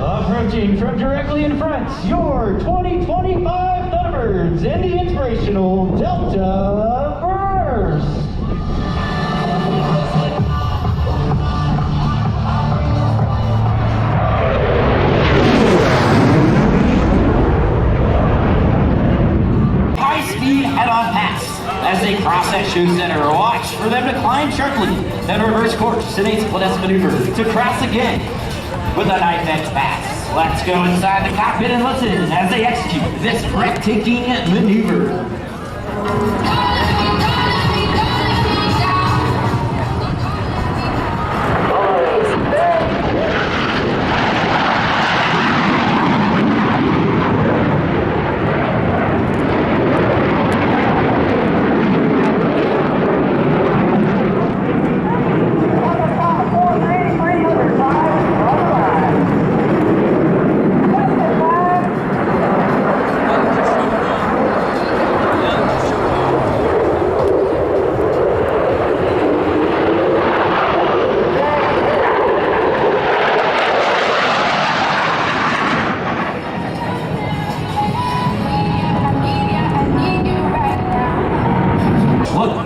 Approaching from directly in front, your 2025 Thunderbirds and the inspirational Delta Burst. Head-on pass as they cross section center. Watch for them to climb sharply, then reverse course in a split S maneuver to cross again with a knife edge pass. Let's go inside the cockpit and listen as they execute this breathtaking maneuver.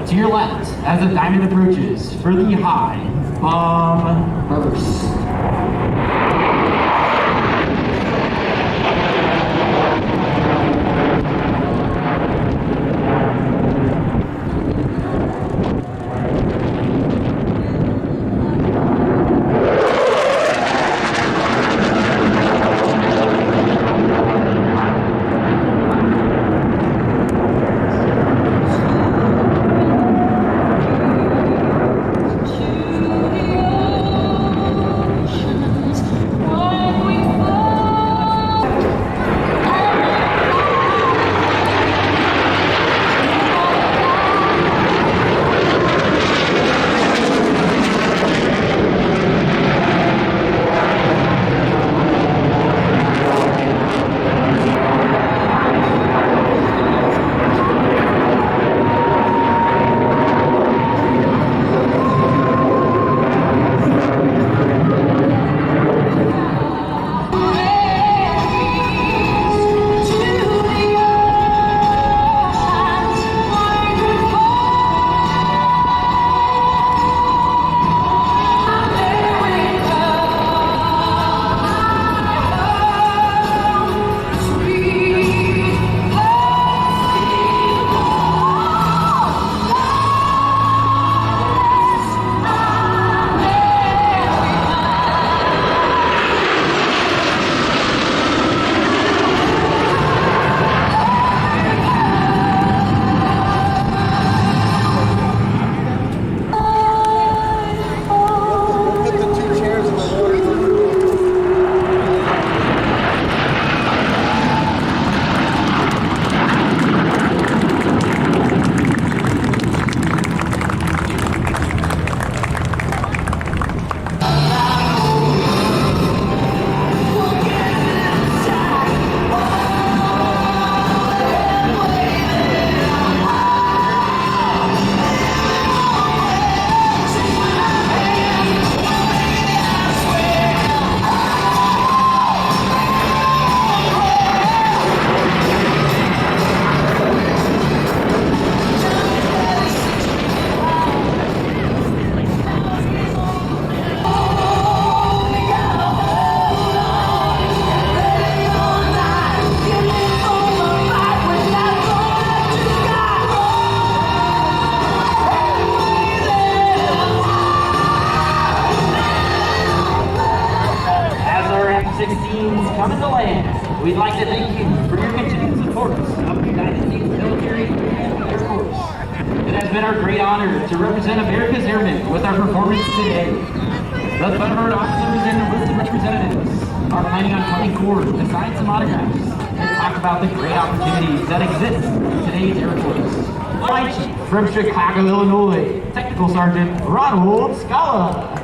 To your left as the diamond approaches for the high bomb burst. F-16s coming to land. We'd like to thank you for your continued support of the United States military and Air Force. It has been our great honor to represent America's airmen with our performance today. The Thunderbird officers and enlisted representatives are planning on coming forward to sign some autographs and talk about the great opportunities that exist in today's Air Force. Flight Chief from Chicago, Illinois, Technical Sergeant Ronald Scala.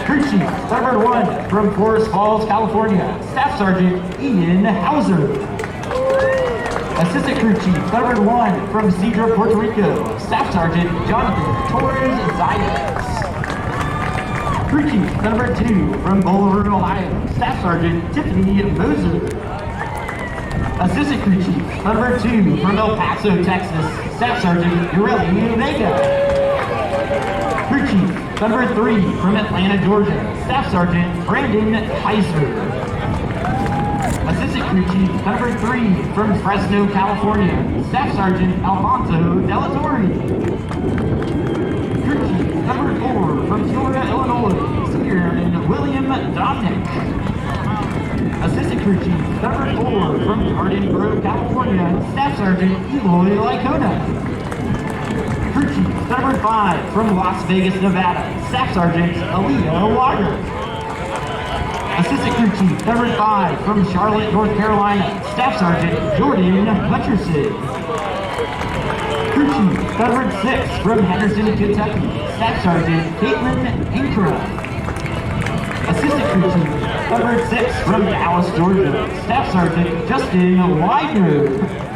Crew Chief, Thunderbird 1 from Forest Falls, California, Staff Sergeant Ian Hauser. Assistant Crew Chief, Thunderbird 1 from Cedro, Puerto Rico, Staff Sergeant Jonathan Torres Zayas. Crew Chief, Thunderbird 2 from Boulder, Ohio, Staff Sergeant Tiffany Moser. Assistant Crew Chief, Thunderbird 2 from El Paso, Texas, Staff Sergeant Ureli Vega. Crew Chief, Thunderbird 3 from Atlanta, Georgia, Staff Sergeant Brandon Heiser. Assistant Crew Chief, Thunderbird 3 from Fresno, California, Staff Sergeant Alfonso Delatorre. Crew Chief, Thunderbird 4 from Peoria, Illinois, Senior Airman William Domnick. Assistant Crew Chief, Thunderbird 4 from Garden Grove, California, Staff Sergeant Eloy Lycona. Crew Chief, Thunderbird 5 from Las Vegas, Nevada, Staff Sergeant Aaliyah Wager. Assistant Crew Chief, Thunderbird 5 from Charlotte, North Carolina, Staff Sergeant Jordan Hutcherson. Crew Chief, Thunderbird 6 from Henderson, Kentucky, Staff Sergeant Caitlin Inkra. Assistant Crew Chief, Thunderbird 6 from Dallas, Georgia, Staff Sergeant Justin Widener.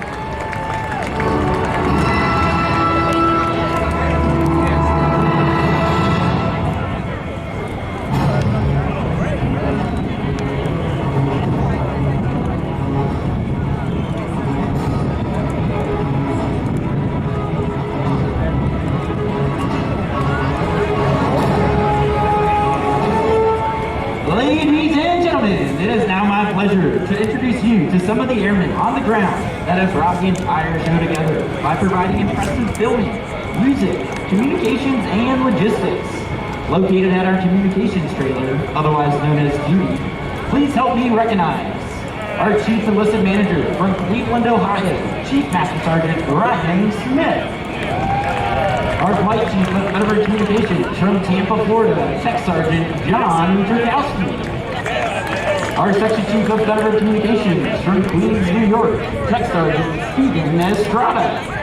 To introduce you to some of the airmen on the ground that have brought the entire show together by providing impressive filming, music, communications, and logistics. Located at our communications trailer, otherwise known as Duty, please help me recognize our Chief Enlisted Manager from Cleveland, Ohio, Chief Master Sergeant Ryan Smith. Our Flight Chief of Thunderbird Communications from Tampa, Florida, Tech Sergeant John Turkowski. Our Section Chief of Thunderbird Communications from Queens, New York, Tech Sergeant Stephen Estrada.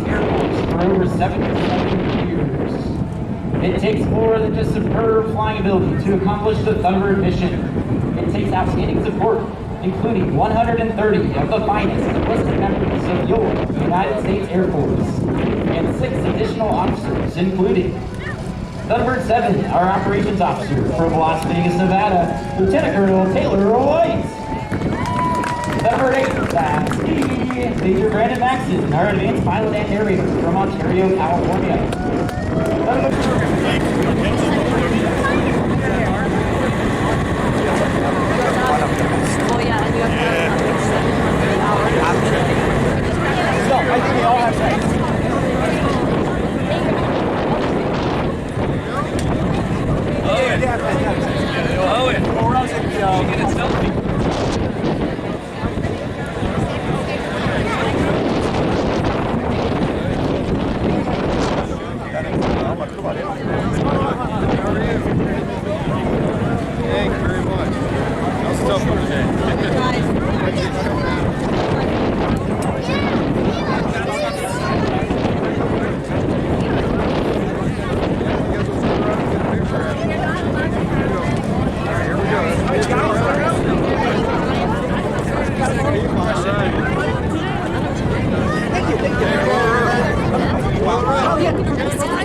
Air Force for over 77 years. It takes more than just superb flying ability to accomplish the Thunderbird mission. It takes outstanding support, including 130 of the finest enlisted members of your United States Air Force, and 6 additional officers, including Thunderbird 7, our operations officer from Las Vegas, Nevada, Lieutenant Colonel Taylor White. Thunderbird 8, that's me, Major Brandon Maxson, our advanced pilot and narrator from Ontario, California. I think we all have sex. Oh, it. Or else it'd be get it selfie. Thank you very much. That was tough one today. Thank you.